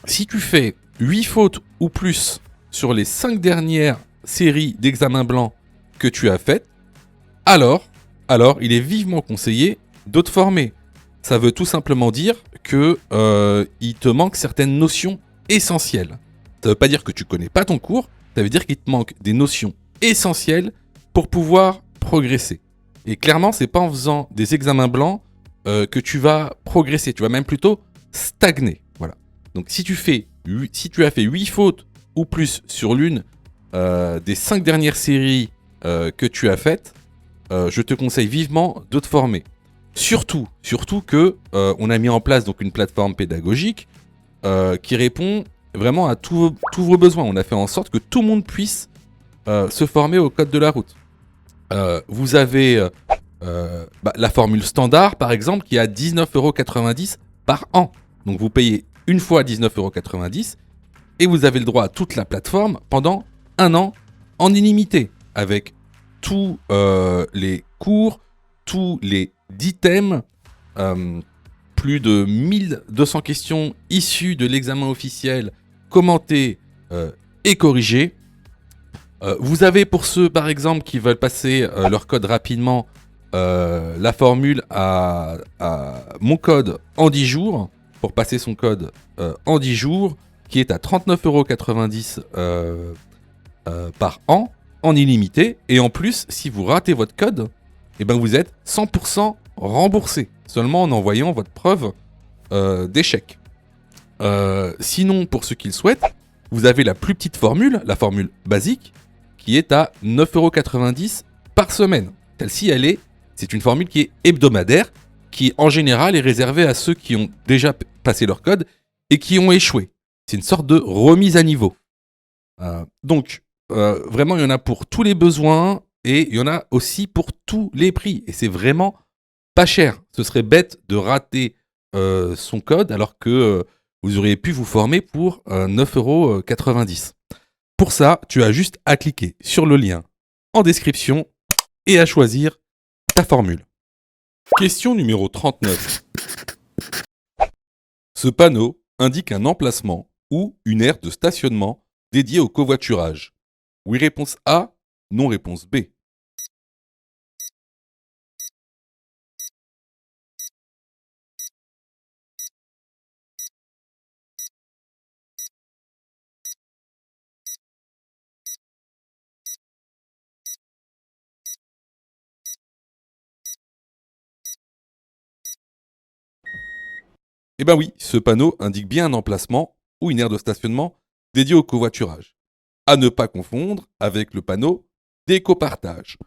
Speaker 1: Si tu fais 8 fautes ou plus sur les 5 dernières séries d'examens blancs que tu as faites, alors, il est vivement conseillé de te former. Ça veut tout simplement dire que il te manque certaines notions essentielles. Ça veut pas dire que tu connais pas ton cours, ça veut dire qu'il te manque des notions essentielles pour pouvoir progresser. Et clairement, c'est pas en faisant des examens blancs que tu vas progresser, tu vas même plutôt stagner. Voilà. Donc si tu as fait 8 fautes ou plus sur l'une des 5 dernières séries que tu as faites, je te conseille vivement de te former. Surtout que on a mis en place donc une plateforme pédagogique qui répond vraiment à tous vos besoins. On a fait en sorte que tout le monde puisse se former au code de la route. Vous avez la formule standard, par exemple, qui est à 19,90 € par an. Donc vous payez une fois 19,90 € et vous avez le droit à toute la plateforme pendant un an en illimité, avec tous les cours, tous les 10 thèmes, plus de 1200 questions issues de l'examen officiel, commentées et corrigées. Vous avez pour ceux, par exemple, qui veulent passer leur code rapidement, la formule à mon code en 10 jours, pour passer son code en 10 jours, qui est à 39,90 € par an, en illimité. Et en plus, si vous ratez votre code, eh ben vous êtes 100% remboursé, seulement en envoyant votre preuve d'échec. Sinon, pour ceux qui le souhaitent, vous avez la plus petite formule, la formule basique, qui est à 9,90 € par semaine. Celle-ci, c'est une formule qui est hebdomadaire, qui en général est réservée à ceux qui ont déjà passé leur code et qui ont échoué. C'est une sorte de remise à niveau. Donc, vraiment, il y en a pour tous les besoins et il y en a aussi pour tous les prix. Et c'est vraiment pas cher. Ce serait bête de rater son code alors que vous auriez pu vous former pour 9,90 €. Pour ça, tu as juste à cliquer sur le lien en description et à choisir ta formule. Question numéro 39. Ce panneau indique un emplacement ou une aire de stationnement dédiée au covoiturage. Oui, réponse A, non, réponse B. Eh ben oui, ce panneau indique bien un emplacement ou une aire de stationnement dédiée au covoiturage. À ne pas confondre avec le panneau d'écopartage.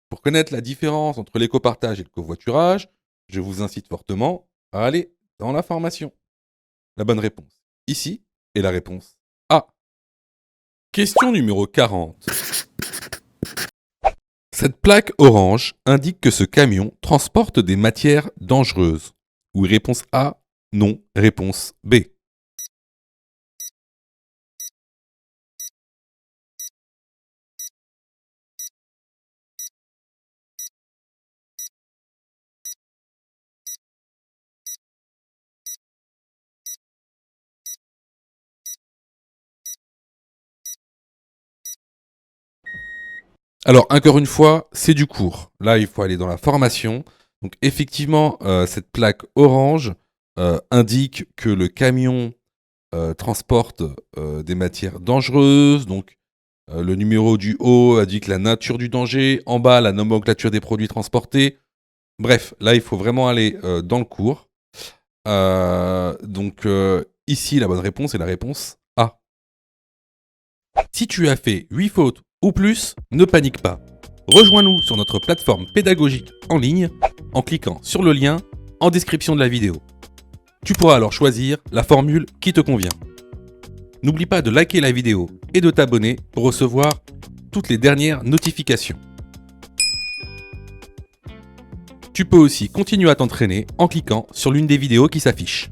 Speaker 1: Pour connaître la différence entre l'écopartage et le covoiturage, je vous incite fortement à aller dans la formation. La bonne réponse ici est la réponse A. Question numéro 40. Cette plaque orange indique que ce camion transporte des matières dangereuses. Oui, réponse A, non, réponse B. Alors, encore une fois, c'est du cours. Là, il faut aller dans la formation. Donc, effectivement, cette plaque orange indique que le camion transporte des matières dangereuses. Donc, le numéro du haut indique la nature du danger. En bas, la nomenclature des produits transportés. Bref, là, il faut vraiment aller dans le cours. Donc, ici, la bonne réponse est la réponse A. Si tu as fait 8 fautes ou plus, ne panique pas. Rejoins-nous sur notre plateforme pédagogique en ligne en cliquant sur le lien en description de la vidéo. Tu pourras alors choisir la formule qui te convient. N'oublie pas de liker la vidéo et de t'abonner pour recevoir toutes les dernières notifications. Tu peux aussi continuer à t'entraîner en cliquant sur l'une des vidéos qui s'affichent.